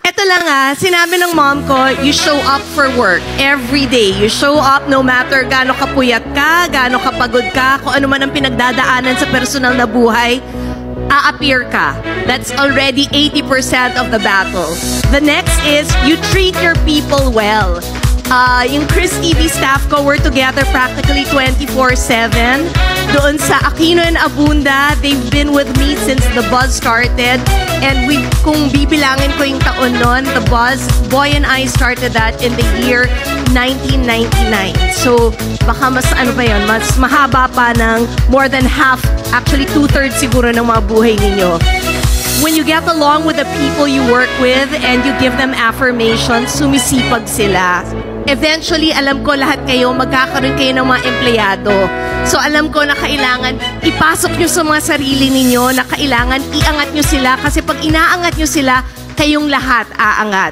Ito lang sinabi ng mom ko, you show up for work every day. You show up no matter gaano kapuyat ka, gaano kapagod ka, kung ano man ang pinagdadaanan sa personal na buhay, a-appear ka. That's already 80% of the battle. The next is, you treat your people well. Yung Chris TV staff ko, we're together practically 24/7. Doon sa Aquino and Abunda, they've been with me since the buzz started. And kung bibilangin ko yung taon nun, the buzz, Boy and I started that in the year 1999. So, baka mas mas mahaba pa ng more than half, actually 2/3 siguro ng mga buhay ninyo. When you get along with the people you work with and you give them affirmations, sumisipag sila. Eventually, alam ko lahat kayo, magkakaroon kayo ng mga empleyado. So, alam ko na kailangan ipasok nyo sa mga sarili ninyo, na kailangan iangat nyo sila. Kasi pag inaangat nyo sila, kayong lahat aangat.